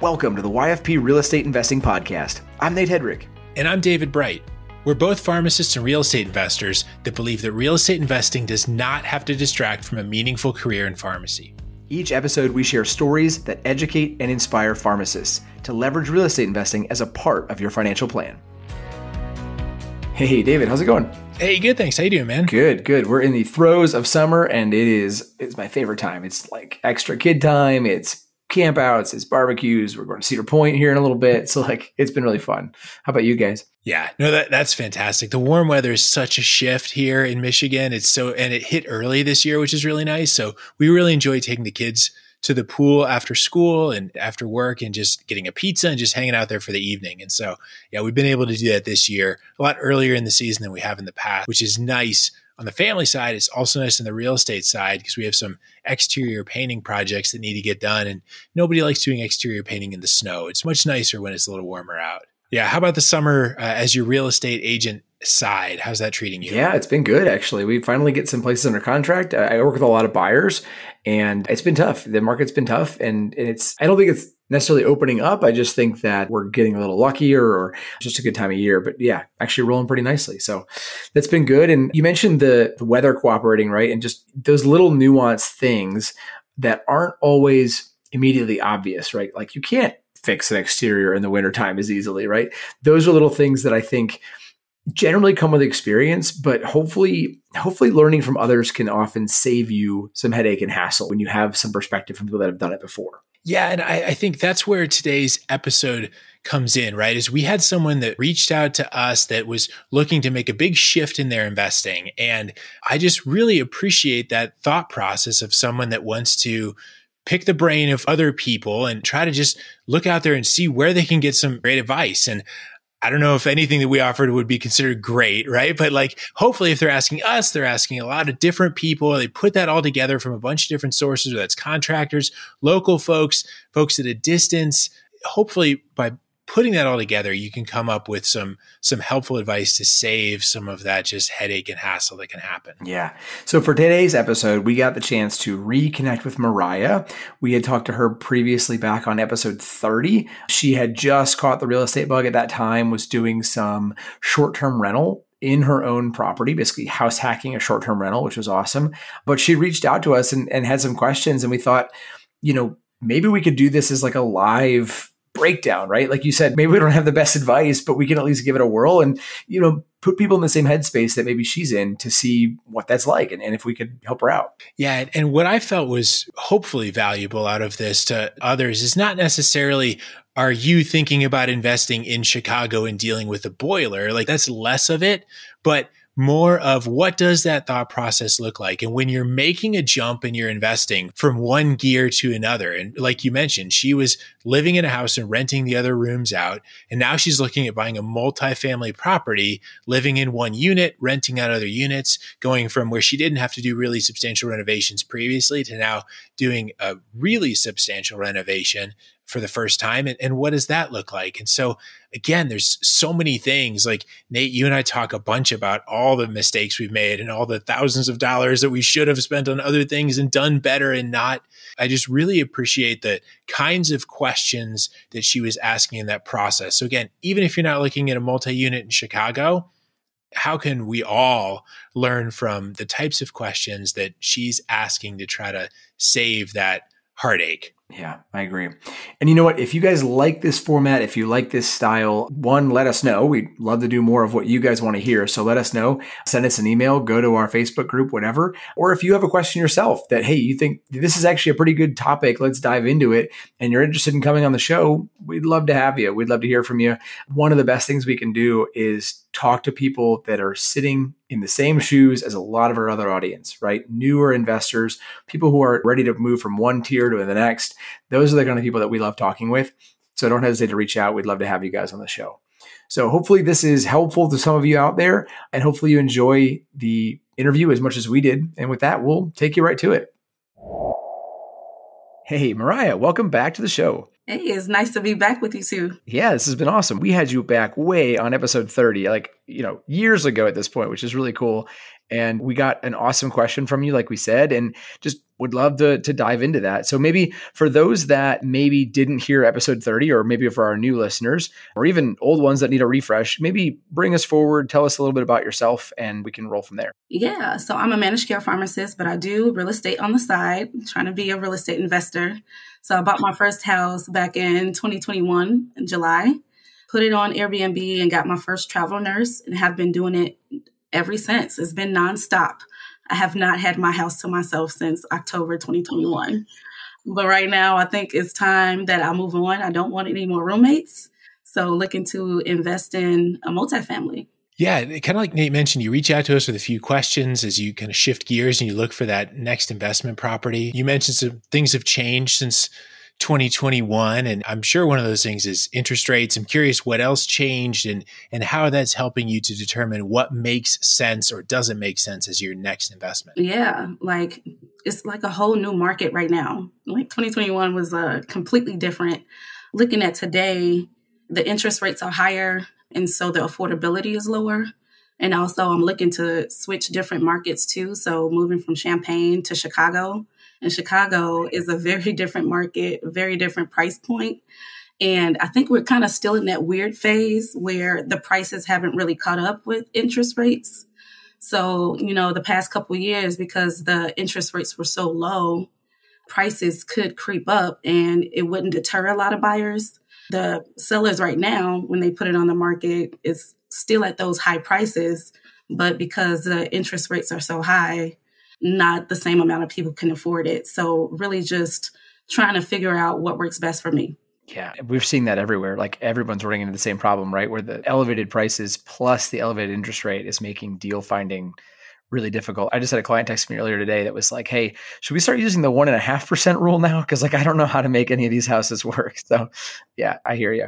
Welcome to the YFP Real Estate Investing Podcast. I'm Nate Hedrick. And I'm David Bright. We're both pharmacists and real estate investors that believe that real estate investing does not have to distract from a meaningful career in pharmacy. Each episode, we share stories that educate and inspire pharmacists to leverage real estate investing as a part of your financial plan. Hey, David, how's it going? Hey, good, thanks. How you doing, man? Good. We're in the throes of summer, and it's my favorite time. It's like extra kid time. It's campouts, it's barbecues. We're going to Cedar Point here in a little bit. So it's been really fun. How about you guys? Yeah, no, that's fantastic. The warm weather is such a shift here in Michigan. And it hit early this year, which is really nice. So we really enjoy taking the kids to the pool after school and after work and just getting a pizza and just hanging out there for the evening. And so, yeah, we've been able to do that this year a lot earlier in the season than we have in the past, which is nice. On the family side, it's also nice on the real estate side because we have some exterior painting projects that need to get done, and nobody likes doing exterior painting in the snow. It's much nicer when it's a little warmer out. Yeah. How about the summer as your real estate agent side? How's that treating you? Yeah, it's been good, actually. We finally get some places under contract. I work with a lot of buyers, and it's been tough. The market's been tough, and I don't think it's necessarily opening up. I just think that we're getting a little luckier, or just a good time of year. But yeah, actually rolling pretty nicely. So that's been good. And you mentioned the weather cooperating, right? And just those little nuanced things that aren't always immediately obvious, right? Like you can't fix an exterior in the wintertime as easily, right? Those are little things that I think generally come with experience, but hopefully learning from others can often save you some headache and hassle when you have some perspective from people that have done it before. Yeah. And I think that's where today's episode comes in, right? Is we had someone that reached out to us that was looking to make a big shift in their investing. And I just really appreciate that thought process of someone that wants to pick the brain of other people and try to just look out there and see where they can get some great advice. And I don't know if anything that we offered would be considered great, right? But hopefully if they're asking us, they're asking a lot of different people. They put that all together from a bunch of different sources, whether that's contractors, local folks at a distance. Hopefully by putting that all together, you can come up with some helpful advice to save some of that just headache and hassle that can happen. Yeah. So for today's episode, we got the chance to reconnect with MeRiah. We had talked to her previously back on episode 30. She had just caught the real estate bug at that time, was doing some short-term rental in her own property, basically house hacking a short-term rental, which was awesome. But she reached out to us and had some questions. And we thought, maybe we could do this as like a live breakdown, right? Like you said, maybe we don't have the best advice, but we can at least give it a whirl and, put people in the same headspace that maybe she's in to see what that's like and if we could help her out. Yeah. And what I felt was hopefully valuable out of this to others is not necessarily, are you thinking about investing in Chicago and dealing with a boiler? That's less of it, but more of what does that thought process look like? And when you're making a jump and you're investing from one gear to another, and like you mentioned, she was living in a house and renting the other rooms out. And now she's looking at buying a multifamily property, living in one unit, renting out other units, going from where she didn't have to do really substantial renovations previously to now doing a really substantial renovation for the first time. And what does that look like? And so again, there's so many things. Like Nate, you and I talk a bunch about all the mistakes we've made and all the thousands of dollars that we should have spent on other things and done better and not. I just really appreciate the kinds of questions that she was asking in that process. So again, even if you're not looking at a multi-unit in Chicago, how can we all learn from the types of questions that she's asking to try to save that heartache? Yeah, I agree. And you know what? If you guys like this format, if you like this style, one, let us know. We'd love to do more of what you guys want to hear. So let us know. Send us an email, go to our Facebook group, whatever. Or if you have a question yourself that, hey, you think this is actually a pretty good topic, let's dive into it, and you're interested in coming on the show, we'd love to have you. We'd love to hear from you. One of the best things we can do is talk to people that are sitting in the same shoes as a lot of our other audience, right? Newer investors, people who are ready to move from one tier to the next. Those are the kind of people that we love talking with. So don't hesitate to reach out. We'd love to have you guys on the show. So hopefully this is helpful to some of you out there, and hopefully you enjoy the interview as much as we did. And with that, we'll take you right to it. Hey, MeRiah, welcome back to the show. Hey, it's nice to be back with you too. Yeah, this has been awesome. We had you back way on episode 30, years ago at this point, which is really cool. And we got an awesome question from you, like we said, and just would love to dive into that. So maybe for those that maybe didn't hear episode 30, or maybe for our new listeners, or even old ones that need a refresh, maybe bring us forward, tell us a little bit about yourself, and we can roll from there. Yeah, so I'm a managed care pharmacist, but I do real estate on the side, trying to be a real estate investor. So I bought my first house back in 2021 in July, put it on Airbnb and got my first travel nurse and have been doing it ever since. It's been nonstop. I have not had my house to myself since October 2021. But right now, I think it's time that I move on. I don't want any more roommates. So looking to invest in a multifamily. Yeah, kind of like Nate mentioned, you reach out to us with a few questions as you kind of shift gears and you look for that next investment property. You mentioned some things have changed since 2021, and I'm sure one of those things is interest rates. I'm curious what else changed and how that's helping you to determine what makes sense or doesn't make sense as your next investment. Yeah, like it's like a whole new market right now. Like 2021 was completely different. Looking at today, the interest rates are higher, and so the affordability is lower. And also I'm looking to switch different markets too. So moving from Champaign to Chicago. And Chicago is a very different market, very different price point. And I think we're kind of still in that weird phase where the prices haven't really caught up with interest rates. So, the past couple of years, because the interest rates were so low, prices could creep up and it wouldn't deter a lot of buyers. The sellers right now, when they put it on the market, it's still at those high prices. But because the interest rates are so high, not the same amount of people can afford it. So really just trying to figure out what works best for me. Yeah, we're seeing that everywhere. Like everyone's running into the same problem, right? Where the elevated prices plus the elevated interest rate is making deal finding really difficult. I just had a client text me earlier today that was like, hey, should we start using the 1.5% rule now? Because I don't know how to make any of these houses work. So yeah, I hear you.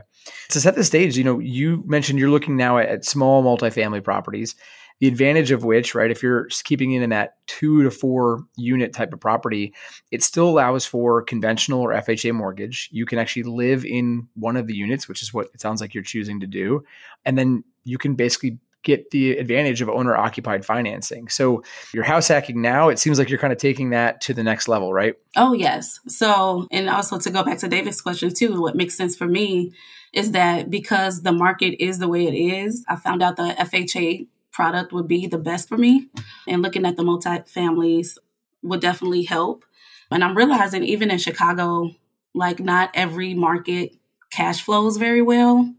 To set the stage, you mentioned you're looking now at small multifamily properties. The advantage of which, right, if you're keeping it in that 2 to 4 unit type of property, it still allows for conventional or FHA mortgage. You can actually live in one of the units, which is what it sounds like you're choosing to do. And then you can basically get the advantage of owner occupied financing. So you're house hacking now. It seems like you're kind of taking that to the next level, right? Oh, yes. So, and also to go back to David's question too, what makes sense for me is that because the market is the way it is, I found out the FHA product would be the best for me. And looking at the multifamilies would definitely help. And I'm realizing even in Chicago, like not every market cash flows very well.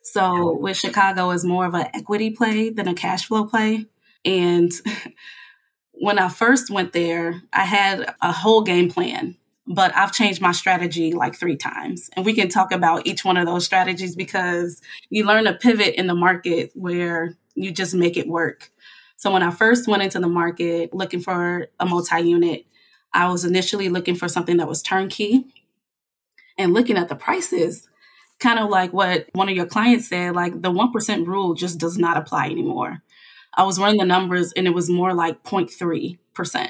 So with Chicago is more of an equity play than a cash flow play. And when I first went there, I had a whole game plan, but I've changed my strategy like 3 times. And we can talk about each one of those strategies because you learn to pivot in the market where you just make it work. So when I first went into the market looking for a multi-unit, I was initially looking for something that was turnkey and looking at the prices, kind of like what one of your clients said, like the 1% rule just does not apply anymore. I was running the numbers and it was more like 0.3%,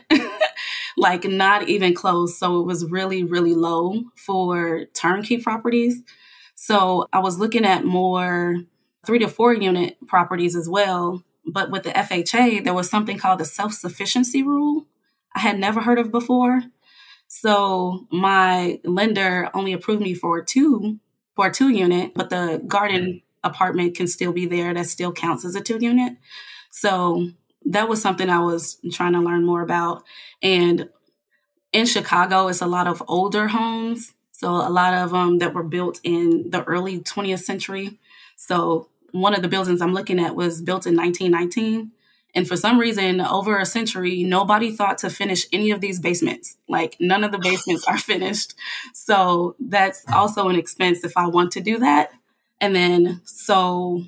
like not even close. So it was really, really low for turnkey properties. So I was looking at more 3 to 4 unit properties as well. But with the FHA, there was something called the self-sufficiency rule I had never heard of before. So my lender only approved me for a 2 unit, but the garden apartment can still be there. That still counts as a 2 unit. So that was something I was trying to learn more about. And in Chicago, it's a lot of older homes. So a lot of them that were built in the early 20th century. So one of the buildings I'm looking at was built in 1919. And for some reason, over a century, nobody thought to finish any of these basements. Like none of the basements are finished. So that's also an expense if I want to do that. And then, so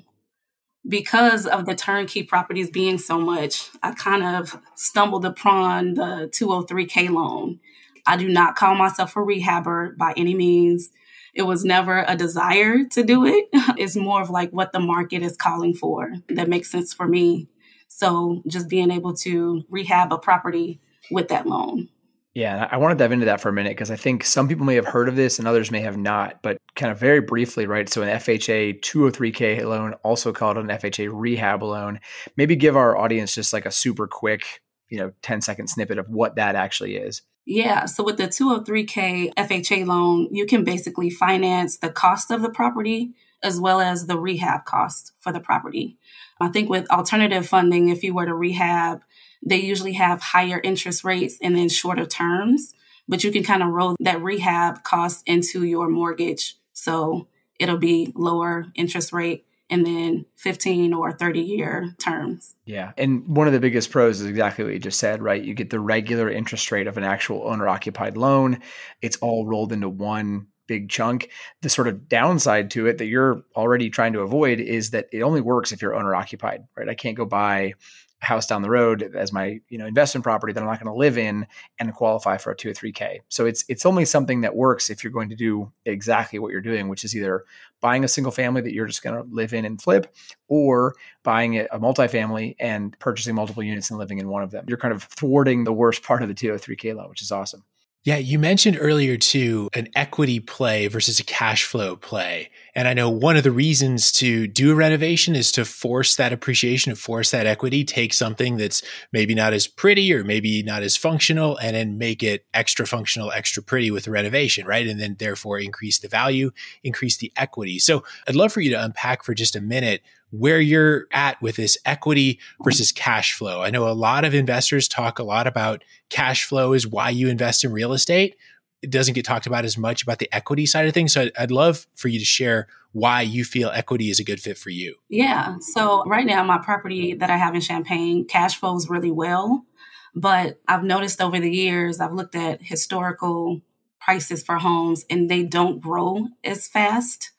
because of the turnkey properties being so much, I kind of stumbled upon the 203K loan. I do not call myself a rehabber by any means. It was never a desire to do it. It's more of like what the market is calling for that makes sense for me. So just being able to rehab a property with that loan. Yeah, I want to dive into that for a minute because I think some people may have heard of this and others may have not, but kind of very briefly, right? So an FHA 203K loan, also called an FHA rehab loan, maybe give our audience just like a super quick, 10-second snippet of what that actually is. Yeah. So with the 203K FHA loan, you can basically finance the cost of the property as well as the rehab cost for the property. I think with alternative funding, if you were to rehab, they usually have higher interest rates and then shorter terms, but you can kind of roll that rehab cost into your mortgage. So it'll be lower interest rate and then 15 or 30-year terms. Yeah. And one of the biggest pros is exactly what you just said, right? You get the regular interest rate of an actual owner occupied loan. It's all rolled into one big chunk. The sort of downside to it that you're already trying to avoid is that it only works if you're owner occupied, right? I can't go buy a house down the road as my, investment property that I'm not going to live in and qualify for a 203K. So it's only something that works if you're going to do exactly what you're doing, which is either buying a single family that you're just going to live in and flip, or buying a multifamily and purchasing multiple units and living in one of them. You're kind of thwarting the worst part of the 203K loan, which is awesome. Yeah, you mentioned earlier too, an equity play versus a cash flow play. And I know one of the reasons to do a renovation is to force that appreciation, to force that equity, take something that's maybe not as pretty or maybe not as functional and then make it extra functional, extra pretty with the renovation, right? And then therefore increase the value, increase the equity. So I'd love for you to unpack for just a minute where you're at with this equity versus cash flow. I know a lot of investors talk a lot about cash flow is why you invest in real estate. It doesn't get talked about as much about the equity side of things. So I'd love for you to share why you feel equity is a good fit for you. Yeah. So right now, my property that I have in Champaign, cash flows really well. But I've noticed over the years, I've looked at historical prices for homes and they don't grow as fast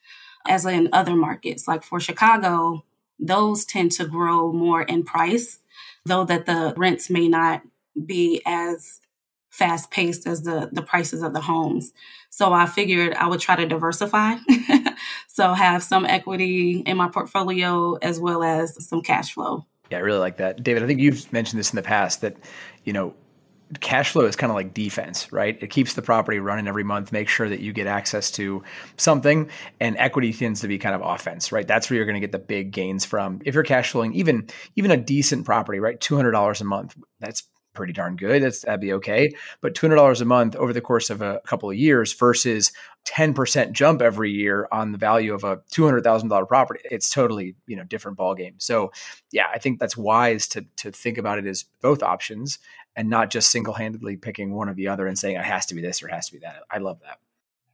as in other markets. Like for Chicago, those tend to grow more in price, though that the rents may not be as fast paced as the prices of the homes. So I figured I would try to diversify. So have some equity in my portfolio as well as some cash flow. Yeah, I really like that. David, I think you've mentioned this in the past that, cash flow is kind of like defense, right? It keeps the property running every month, make sure that you get access to something, and equity tends to be kind of offense, right? That's where you're going to get the big gains from. If you're cash flowing even a decent property, right? $200 a month, that's pretty darn good. That'd be okay. But $200 a month over the course of a couple of years versus 10% jump every year on the value of a $200,000 property, it's totally, different ballgame. So yeah, I think that's wise to think about it as both options and not just single-handedly picking one or the other and saying it has to be this or it has to be that. I love that.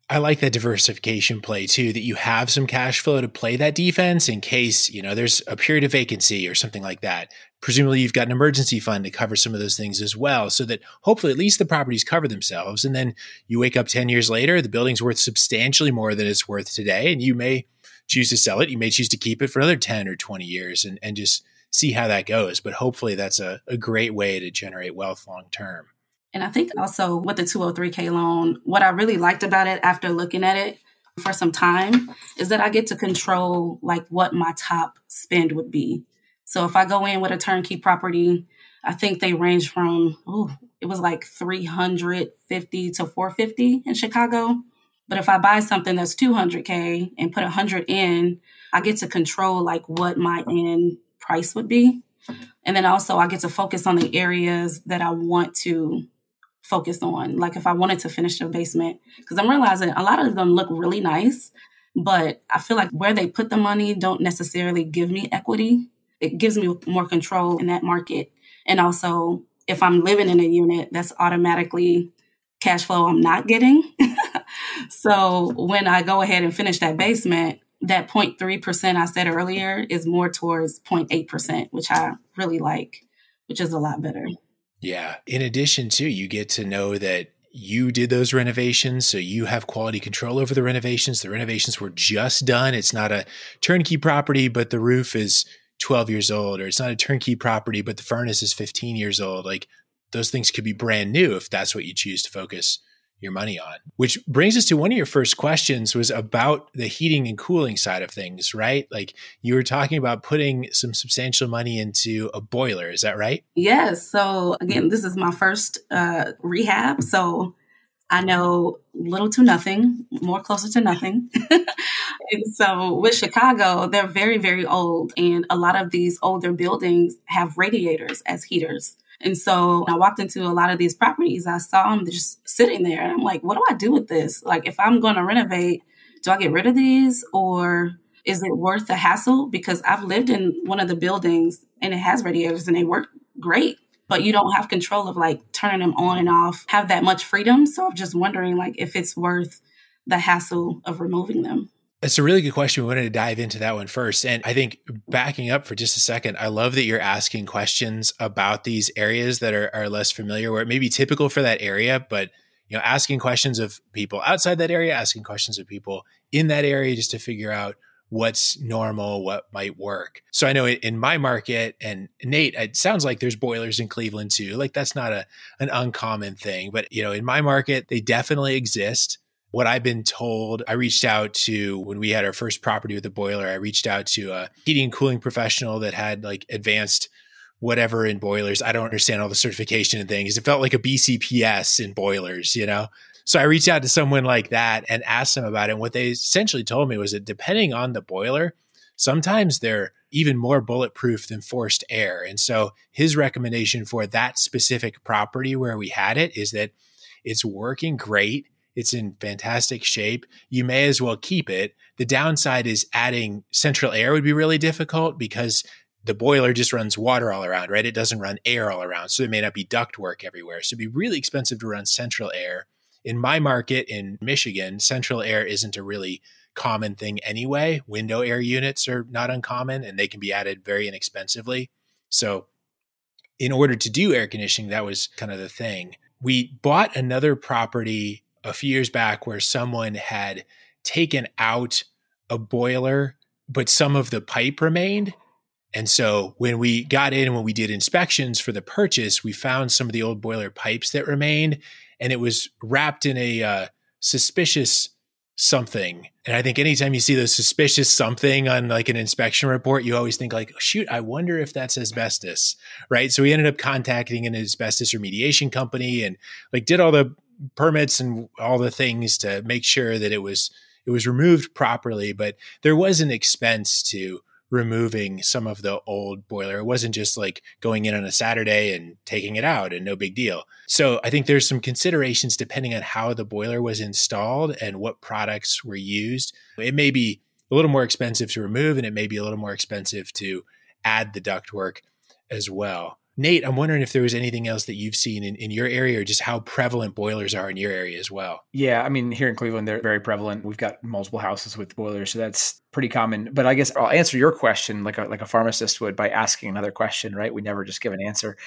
I like that diversification play too, that you have some cash flow to play that defense in case, there's a period of vacancy or something like that. Presumably you've got an emergency fund to cover some of those things as well, so that hopefully at least the properties cover themselves. And then you wake up 10 years later, the building's worth substantially more than it's worth today. And you may choose to sell it. You may choose to keep it for another 10 or 20 years and just see how that goes. But hopefully that's a great way to generate wealth long term. And I think also with the 203K loan, what I really liked about it after looking at it for some time is that I get to control like what my top spend would be. So if I go in with a turnkey property, I think they range from, it was like $350 to $450 in Chicago. But if I buy something that's $200K and put $100 in, I get to control like what my end price would be. And then also I get to focus on the areas that I want to focus on. Like if I wanted to finish the basement, because I'm realizing a lot of them look really nice, but I feel like where they put the money don't necessarily give me equity. It gives me more control in that market. And also if I'm living in a unit, that's automatically cash flow I'm not getting. So when I go ahead and finish that basement, that 0.3% I said earlier is more towards 0.8%, which I really like, which is a lot better. Yeah. In addition to, you get to know that you did those renovations, so you have quality control over the renovations. The renovations were just done. It's not a turnkey property, but the roof is 12 years old, or it's not a turnkey property, but the furnace is 15 years old. Like those things could be brand new if that's what you choose to focus your money on. Which brings us to one of your first questions was about the heating and cooling side of things, right? Like you were talking about putting some substantial money into a boiler. Is that right? Yes. So again, this is my first rehab. So I know little to nothing, more closer to nothing. And so with Chicago, they're very, very old. And a lot of these older buildings have radiators as heaters. And so I walked into a lot of these properties. I saw them just sitting there. And I'm like, what do I do with this? Like, if I'm going to renovate, do I get rid of these or is it worth the hassle? Because I've lived in one of the buildings and it has radiators and they work great, but you don't have control of like turning them on and off, have that much freedom. So I'm just wondering like if it's worth the hassle of removing them. It's a really good question. We wanted to dive into that one first. And I think backing up for just a second, I love that you're asking questions about these areas that are less familiar, where it may be typical for that area, but asking questions of people outside that area, asking questions of people in that area just to figure out what's normal, what might work. So I know in my market, and Nate, it sounds like there's boilers in Cleveland too. Like that's not an uncommon thing, but in my market, they definitely exist. What I've been told, I reached out to, when we had our first property with the boiler, I reached out to a heating and cooling professional that had like advanced whatever in boilers. I don't understand all the certification and things. It felt like a BCPS in boilers, So I reached out to someone like that and asked them about it. And what they essentially told me was that depending on the boiler, sometimes they're even more bulletproof than forced air. And so his recommendation for that specific property where we had it is that it's working great. It's in fantastic shape. You may as well keep it. The downside is adding central air would be really difficult because the boiler just runs water all around, right? It doesn't run air all around. So it may not be ductwork everywhere. So it'd be really expensive to run central air. In my market in Michigan, central air isn't a really common thing anyway. Window air units are not uncommon and they can be added very inexpensively. So in order to do air conditioning, that was kind of the thing. We bought another property a few years back where someone had taken out a boiler, but some of the pipe remained. And so when we got in and when we did inspections for the purchase, we found some of the old boiler pipes that remained, and it was wrapped in a suspicious something. And I think anytime you see those suspicious something on like an inspection report, you always think like, oh, shoot, I wonder if that's asbestos, right? So we ended up contacting an asbestos remediation company and like did all the permits and all the things to make sure that it was removed properly. But there was an expense to removing some of the old boiler. It wasn't just like going in on a Saturday and taking it out and no big deal. So I think there's some considerations depending on how the boiler was installed and what products were used. It may be a little more expensive to remove and it may be a little more expensive to add the ductwork as well. Nate, I'm wondering if there was anything else that you've seen in your area or just how prevalent boilers are in your area as well. Yeah, I mean, here in Cleveland, they're very prevalent. We've got multiple houses with boilers, so that's pretty common. But I guess I'll answer your question like a pharmacist would by asking another question, right? We never just give an answer.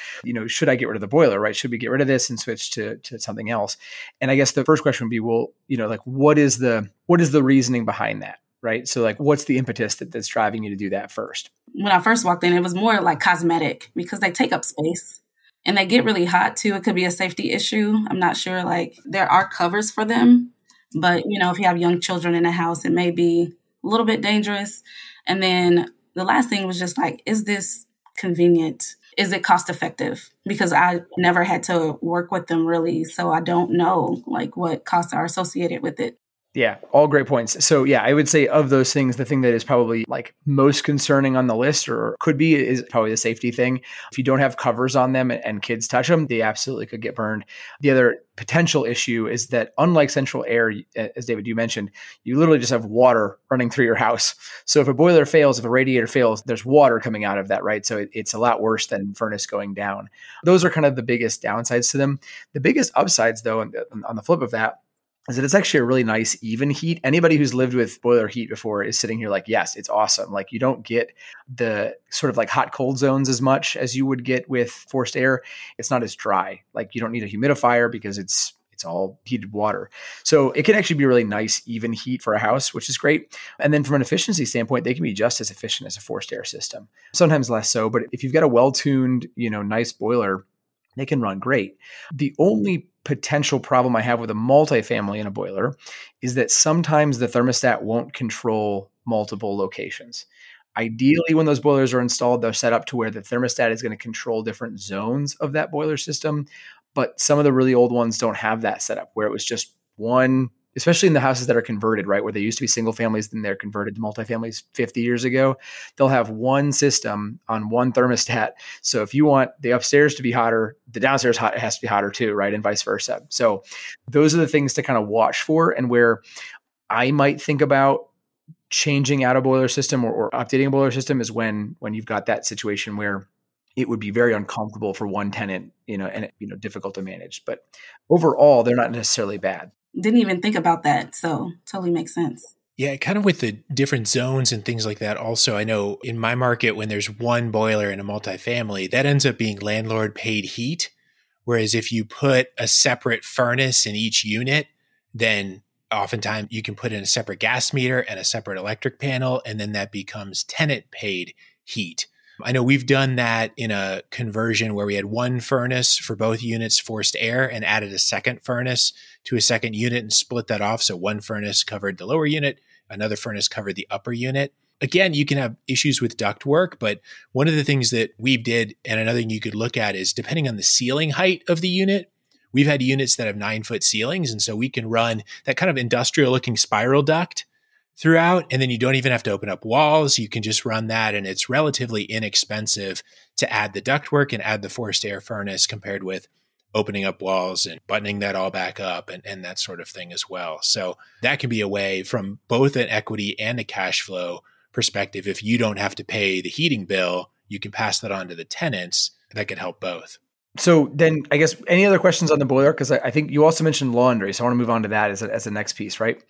Should I get rid of the boiler, right? Should we get rid of this and switch to something else? And I guess the first question would be, well, what is the reasoning behind that? Right. So like, what's the impetus that's driving you to do that first? When I first walked in, it was more like cosmetic because they take up space and they get really hot too. It could be a safety issue. I'm not sure. Like there are covers for them, but if you have young children in the house, it may be a little bit dangerous. And then the last thing was just like, is this convenient? Is it cost effective? Because I never had to work with them really. So I don't know like what costs are associated with it. Yeah, all great points. So yeah, I would say of those things, the thing that is probably like most concerning on the list or could be is probably the safety thing. If you don't have covers on them and kids touch them, they absolutely could get burned. The other potential issue is that unlike central air, as David, you mentioned, you literally just have water running through your house. So if a boiler fails, if a radiator fails, there's water coming out of that, right? So it's a lot worse than furnace going down. Those are kind of the biggest downsides to them. The biggest upsides though, on the flip of that, is that it's actually a really nice, even heat. Anybody who's lived with boiler heat before is sitting here like, yes, it's awesome. Like you don't get the sort of like hot cold zones as much as you would get with forced air. It's not as dry. Like you don't need a humidifier because it's all heated water. So it can actually be really nice, even heat for a house, which is great. And then from an efficiency standpoint, they can be just as efficient as a forced air system. Sometimes less so, but if you've got a well-tuned, nice boiler, they can run great. The only potential problem I have with a multifamily in a boiler is that sometimes the thermostat won't control multiple locations. Ideally, when those boilers are installed, they're set up to where the thermostat is going to control different zones of that boiler system. But some of the really old ones don't have that set up where it was just one especially in the houses that are converted, right? Where they used to be single families, then they're converted to multifamilies 50 years ago. They'll have one system on one thermostat. So if you want the upstairs to be hotter, the downstairs has to be hotter too, right? And vice versa. So those are the things to kind of watch for, and where I might think about changing out a boiler system or updating a boiler system is when you've got that situation where it would be very uncomfortable for one tenant, and difficult to manage. But overall, they're not necessarily bad. Didn't even think about that. So totally makes sense. Yeah, kind of with the different zones and things like that. Also, I know in my market, when there's one boiler in a multifamily, that ends up being landlord paid heat. Whereas if you put a separate furnace in each unit, then oftentimes you can put in a separate gas meter and a separate electric panel, and then that becomes tenant paid heat. I know we've done that in a conversion where we had one furnace for both units, forced air, and added a second furnace to a second unit and split that off. So one furnace covered the lower unit, another furnace covered the upper unit. Again, you can have issues with duct work, but one of the things that we did, and another thing you could look at, is depending on the ceiling height of the unit. We've had units that have 9-foot ceilings, and so we can run that kind of industrial looking spiral duct throughout, and then you don't even have to open up walls. You can just run that, and it's relatively inexpensive to add the ductwork and add the forced air furnace compared with opening up walls and buttoning that all back up and that sort of thing as well. So that can be a way from both an equity and a cash flow perspective. If you don't have to pay the heating bill, you can pass that on to the tenants. That could help both. So then I guess any other questions on the boiler? Because I think you also mentioned laundry. So I want to move on to that as the next piece, right?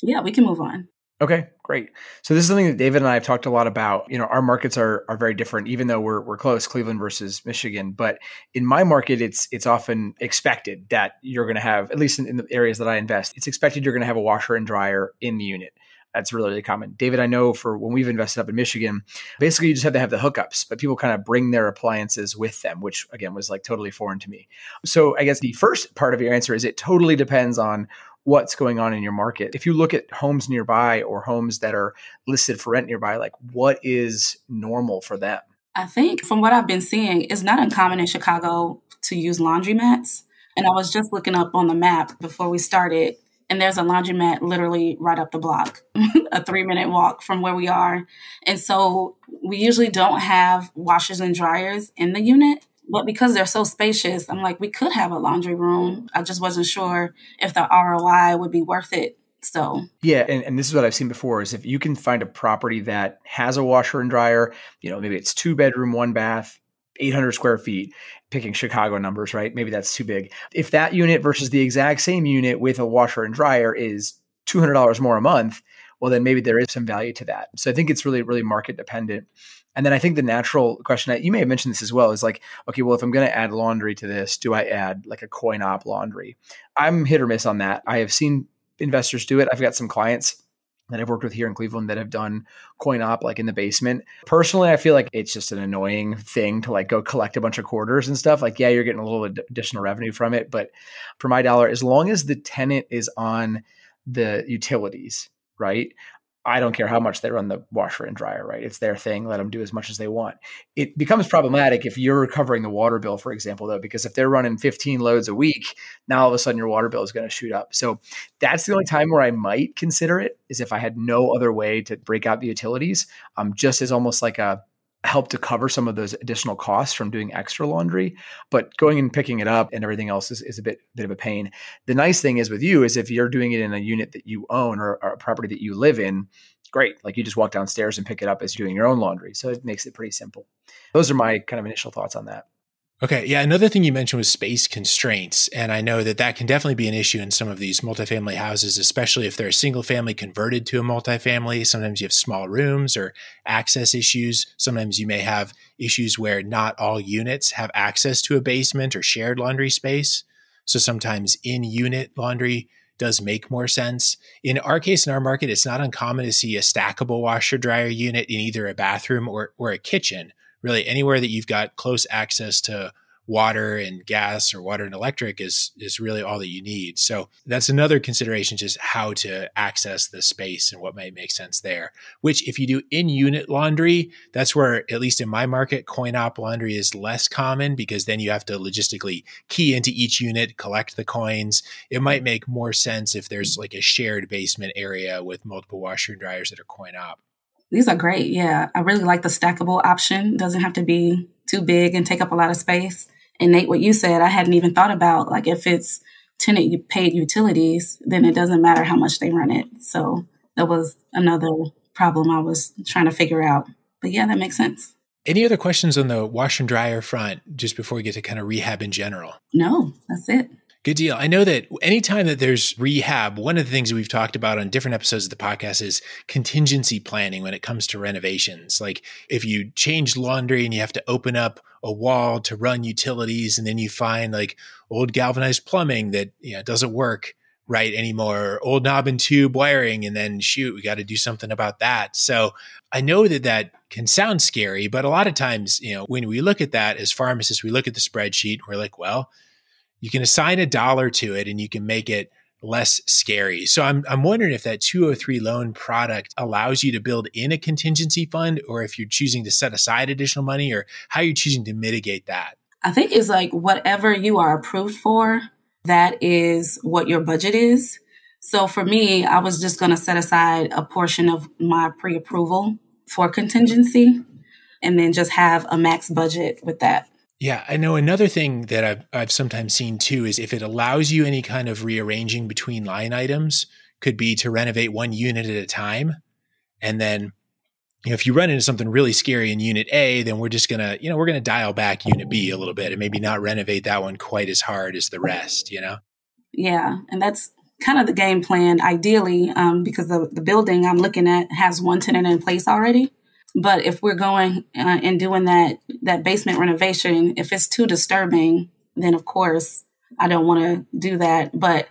Yeah, we can move on. Okay, great. So this is something that David and I have talked a lot about. Our markets are very different, even though we're close, Cleveland versus Michigan. But in my market, it's often expected that you're going to have, at least in the areas that I invest, it's expected you're going to have a washer and dryer in the unit. That's really, really common. David, I know for when we've invested up in Michigan, basically you just have to have the hookups, but people kind of bring their appliances with them, which again was like totally foreign to me. So I guess the first part of your answer is it totally depends on what's going on in your market. If you look at homes nearby or homes that are listed for rent nearby, like what is normal for them? I think from what I've been seeing, it's not uncommon in Chicago to use laundromats. And I was just looking up on the map before we started, and there's a laundromat literally right up the block, a 3-minute walk from where we are. And so we usually don't have washers and dryers in the unit. But because they're so spacious, I'm like, we could have a laundry room. I just wasn't sure if the ROI would be worth it. So yeah, and this is what I've seen before is if you can find a property that has a washer and dryer, maybe it's 2-bedroom, 1-bath, 800 square feet, picking Chicago numbers, right? Maybe that's too big. If that unit versus the exact same unit with a washer and dryer is $200 more a month, well, then maybe there is some value to that. So I think it's really, really market dependent. And then I think the natural question that you may have mentioned this as well is like, okay, well, if I'm going to add laundry to this, do I add like a coin-op laundry? I'm hit or miss on that. I have seen investors do it. I've got some clients that I've worked with here in Cleveland that have done coin-op like in the basement. Personally, I feel like it's just an annoying thing to like go collect a bunch of quarters and stuff. Like, yeah, you're getting a little additional revenue from it. But for my dollar, as long as the tenant is on the utilities, right? I don't care how much they run the washer and dryer, right? It's their thing. Let them do as much as they want. It becomes problematic if you're covering the water bill, for example, though, because if they're running 15 loads a week, now all of a sudden your water bill is going to shoot up. So that's the only time where I might consider it is if I had no other way to break out the utilities, just as almost like a help to cover some of those additional costs from doing extra laundry. But going and picking it up and everything else is a bit of a pain. The nice thing is with you is if you're doing it in a unit that you own or a property that you live in, great. Like you just walk downstairs and pick it up as you're doing your own laundry. So it makes it pretty simple. Those are my kind of initial thoughts on that. Okay. Yeah. Another thing you mentioned was space constraints. And I know that can definitely be an issue in some of these multifamily houses, especially if they're a single family converted to a multifamily. Sometimes you have small rooms or access issues. Sometimes you may have issues where not all units have access to a basement or shared laundry space. So sometimes in-unit laundry does make more sense. In our case, in our market, it's not uncommon to see a stackable washer dryer unit in either a bathroom or a kitchen. Really, anywhere that you've got close access to water and gas or water and electric is really all that you need. So that's another consideration, just how to access the space and what might make sense there. Which if you do in-unit laundry, that's where, at least in my market, coin-op laundry is less common, because then you have to logistically key into each unit, collect the coins. It might make more sense if there's like a shared basement area with multiple washer and dryers that are coin-op. These are great. Yeah. I really like the stackable option. Doesn't have to be too big and take up a lot of space. And Nate, what you said, I hadn't even thought about, like if it's tenant paid utilities, then it doesn't matter how much they run it. So that was another problem I was trying to figure out. But yeah, that makes sense. Any other questions on the washer and dryer front, just before we get to kind of rehab in general? No, that's it. Good deal. I know that anytime that there's rehab, one of the things that we've talked about on different episodes of the podcast is contingency planning when it comes to renovations. Like if you change laundry and you have to open up a wall to run utilities, and then you find like old galvanized plumbing that doesn't work right anymore, or old knob and tube wiring, and then shoot, we got to do something about that. So I know that can sound scary, but a lot of times, when we look at that as pharmacists, we look at the spreadsheet and we're like, well, you can assign $1 to it and you can make it less scary. So I'm wondering if that 203 loan product allows you to build in a contingency fund, or if you're choosing to set aside additional money, or how you're choosing to mitigate that. I think it's like whatever you are approved for, that is what your budget is. So for me, I was just going to set aside a portion of my pre-approval for contingency and then just have a max budget with that. Yeah, I know another thing that I've sometimes seen too is if it allows you any kind of rearranging between line items, could be to renovate one unit at a time. And then, if you run into something really scary in unit A, then we're just going to, we're going to dial back unit B a little bit and maybe not renovate that one quite as hard as the rest, Yeah, and that's kind of the game plan, ideally, because the building I'm looking at has one tenant in place already. But if we're going and doing that basement renovation, if it's too disturbing, then of course I don't want to do that. But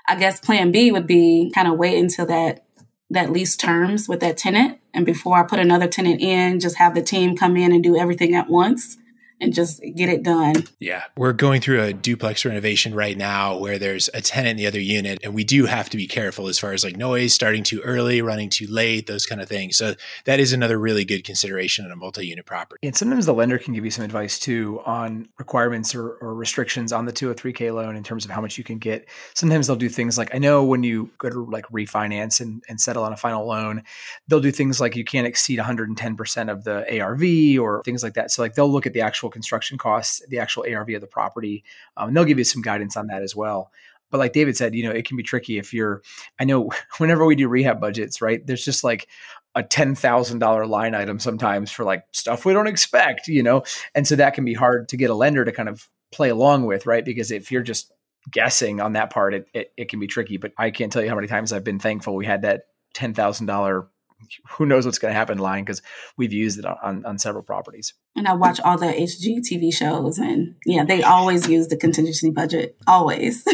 I guess plan B would be kind of wait until that lease terms with that tenant. And before I put another tenant in, just have the team come in and do everything at once and just get it done. Yeah. We're going through a duplex renovation right now where there's a tenant in the other unit, and we do have to be careful as far as like noise, starting too early, running too late, those kind of things. So that is another really good consideration on a multi-unit property. And sometimes the lender can give you some advice too on requirements or restrictions on the 203K loan in terms of how much you can get. Sometimes they'll do things like, I know when you go to like refinance and settle on a final loan, they'll do things like you can't exceed 110% of the ARV or things like that. So like they'll look at the actual construction costs, the actual ARV of the property, and they'll give you some guidance on that as well. But like David said, it can be tricky if I know whenever we do rehab budgets, right, there's just like a $10,000 line item sometimes for like stuff we don't expect, and so that can be hard to get a lender to kind of play along with, right? Because if you're just guessing on that part, it can be tricky. But I can't tell you how many times I've been thankful we had that $10,000 who knows what's going to happen line, because we've used it on several properties. And I watch all the HGTV shows, and they always use the contingency budget, always.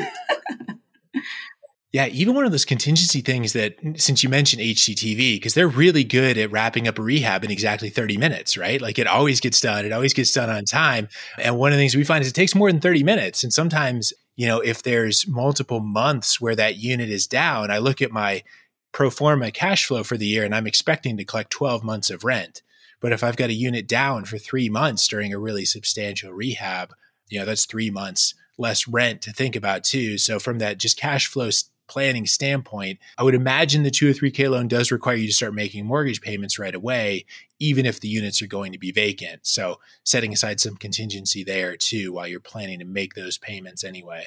Yeah, even one of those contingency things that, since you mentioned HGTV, because they're really good at wrapping up a rehab in exactly 30 minutes, right? Like it always gets done. It always gets done on time. And one of the things we find is it takes more than 30 minutes. And sometimes, if there's multiple months where that unit is down, I look at my pro forma cash flow for the year and I'm expecting to collect 12 months of rent. But if I've got a unit down for 3 months during a really substantial rehab, that's 3 months less rent to think about too. So from that just cash flow planning standpoint, I would imagine the 203K loan does require you to start making mortgage payments right away, even if the units are going to be vacant. So setting aside some contingency there too, while you're planning to make those payments anyway.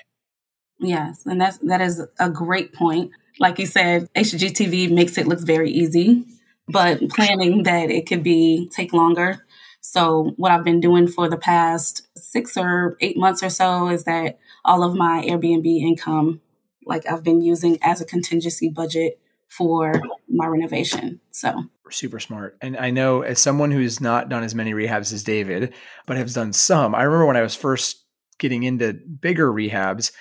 Yes. And that is a great point. Like you said, HGTV makes it look very easy, but planning that it could take longer. So what I've been doing for the past 6 or 8 months or so is that all of my Airbnb income, like I've been using as a contingency budget for my renovation. So super smart. And I know as someone who's not done as many rehabs as David, but has done some, I remember when I was first getting into bigger rehabs,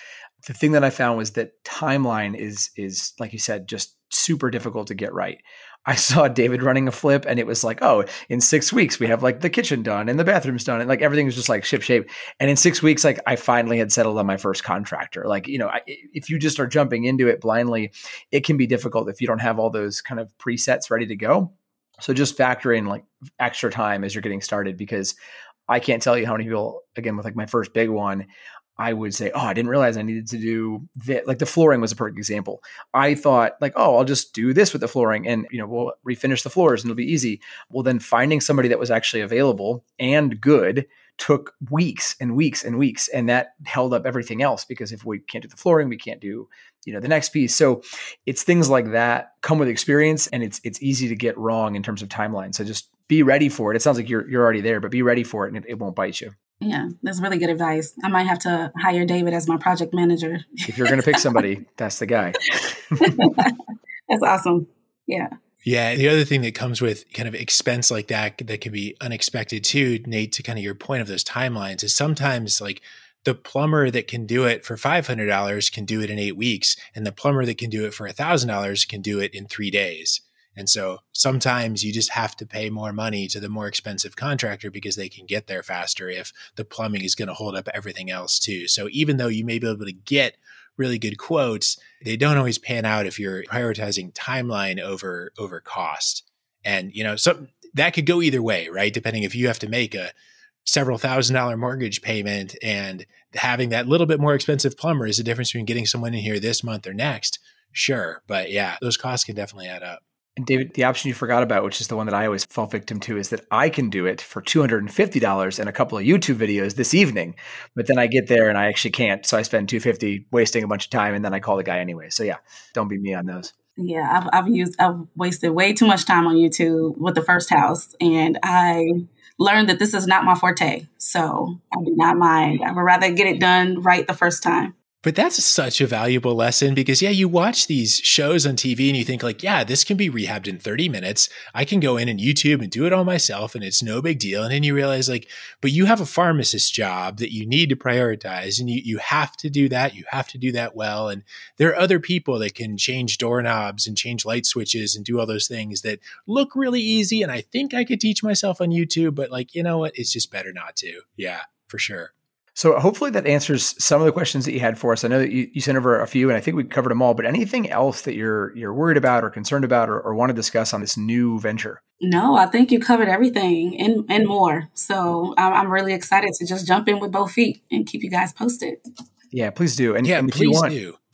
the thing that I found was that timeline is like you said, just super difficult to get right. I saw David running a flip and it was like, oh, in 6 weeks, we have like the kitchen done and the bathroom's done. And like everything was just like ship shape. And in 6 weeks, like I finally had settled on my first contractor. Like, if you just are jumping into it blindly, it can be difficult if you don't have all those kind of presets ready to go. So just factor in like extra time as you're getting started, because I can't tell you how many people, again, with like my first big one, I would say, oh, I didn't realize I needed to do that. Like the flooring was a perfect example. I thought like, oh, I'll just do this with the flooring and, we'll refinish the floors and it'll be easy. Well, then finding somebody that was actually available and good took weeks and weeks and weeks. And that held up everything else, because if we can't do the flooring, we can't do, the next piece. So it's things like that come with experience, and it's easy to get wrong in terms of timeline. So just be ready for it. It sounds like you're already there, but be ready for it and it won't bite you. Yeah, that's really good advice. I might have to hire David as my project manager. If you're going to pick somebody, that's the guy. That's awesome. Yeah. Yeah. The other thing that comes with kind of expense like that can be unexpected too, Nate, to kind of your point of those timelines, is sometimes like the plumber that can do it for $500 can do it in 8 weeks. And the plumber that can do it for $1,000 can do it in 3 days. And so sometimes you just have to pay more money to the more expensive contractor because they can get there faster if the plumbing is going to hold up everything else too. So even though you may be able to get really good quotes, they don't always pan out if you're prioritizing timeline over cost. And, so that could go either way, right? Depending if you have to make a several $1,000 mortgage payment and having that little bit more expensive plumber is the difference between getting someone in here this month or next. Sure. But yeah, those costs can definitely add up. And David, the option you forgot about, which is the one that I always fall victim to, is that I can do it for $250 and a couple of YouTube videos this evening. But then I get there and I actually can't. So I spend $250 wasting a bunch of time, and then I call the guy anyway. So yeah, don't be me on those. Yeah, I've wasted way too much time on YouTube with the first house, and I learned that this is not my forte. So I do not mind. I would rather get it done right the first time. But that's such a valuable lesson because, you watch these shows on TV and you think like, yeah, this can be rehabbed in 30 minutes. I can go in and YouTube and do it all myself and it's no big deal. And then you realize like, but you have a pharmacist job that you need to prioritize, and you have to do that. You have to do that well. And there are other people that can change doorknobs and change light switches and do all those things that look really easy. And I think I could teach myself on YouTube, but like, you know what? It's just better not to. Yeah, for sure. So hopefully that answers some of the questions that you had for us. I know that you sent over a few, and I think we covered them all, but anything else that you're worried about or concerned about or want to discuss on this new venture? No, I think you covered everything and more. So I'm really excited to just jump in with both feet and keep you guys posted. Yeah, please do. And if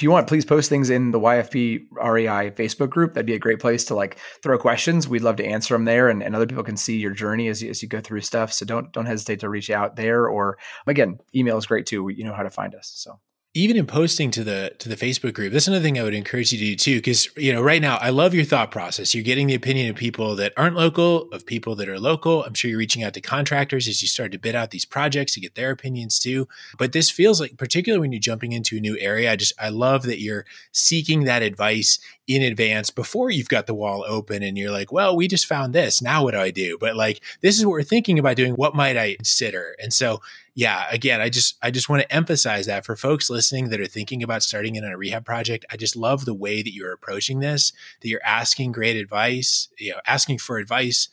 you want, please post things in the YFP REI Facebook group. That'd be a great place to like throw questions. We'd love to answer them there, and other people can see your journey as you go through stuff. So don't hesitate to reach out there, or again, email is great too. You know how to find us. So even in posting to the Facebook group, that's another thing I would encourage you to do too. Because, right now, I love your thought process. You're getting the opinion of people that aren't local, of people that are local. I'm sure you're reaching out to contractors as you start to bid out these projects to get their opinions too. But this feels like, particularly when you're jumping into a new area, I love that you're seeking that advice in advance before you've got the wall open and you're like, well, we just found this. Now what do I do? But like, this is what we're thinking about doing. What might I consider? And so, yeah, again, I just want to emphasize that for folks listening that are thinking about starting in a rehab project. I just love the way that you're approaching this, that you're asking great advice, asking for advice.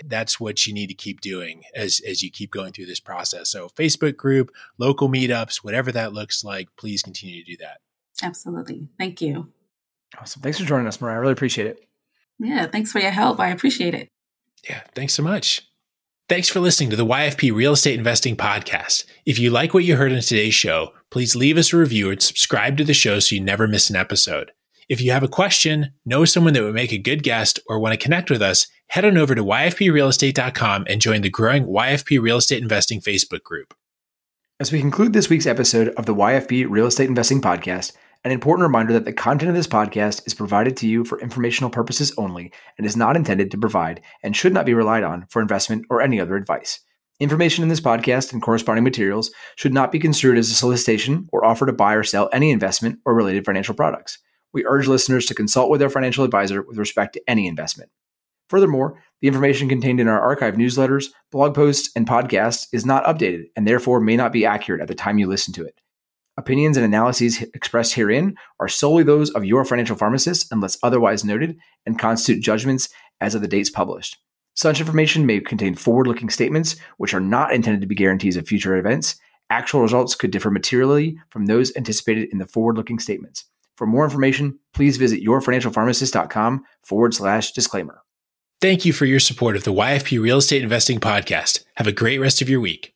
That's what you need to keep doing as you keep going through this process. So Facebook group, local meetups, whatever that looks like, please continue to do that. Absolutely. Thank you. Awesome. Thanks for joining us, Mariah. I really appreciate it. Yeah, thanks for your help. I appreciate it. Yeah, thanks so much. Thanks for listening to the YFP Real Estate Investing Podcast. If you like what you heard in today's show, please leave us a review and subscribe to the show so you never miss an episode. If you have a question, know someone that would make a good guest, or want to connect with us, head on over to yfprealestate.com and join the growing YFP Real Estate Investing Facebook group. As we conclude this week's episode of the YFP Real Estate Investing Podcast, an important reminder that the content of this podcast is provided to you for informational purposes only and is not intended to provide and should not be relied on for investment or any other advice. Information in this podcast and corresponding materials should not be construed as a solicitation or offer to buy or sell any investment or related financial products. We urge listeners to consult with their financial advisor with respect to any investment. Furthermore, the information contained in our archive newsletters, blog posts, and podcasts is not updated and therefore may not be accurate at the time you listen to it. Opinions and analyses expressed herein are solely those of your financial pharmacist unless otherwise noted and constitute judgments as of the dates published. Such information may contain forward-looking statements which are not intended to be guarantees of future events. Actual results could differ materially from those anticipated in the forward-looking statements. For more information, please visit yourfinancialpharmacist.com/disclaimer. Thank you for your support of the YFP Real Estate Investing Podcast. Have a great rest of your week.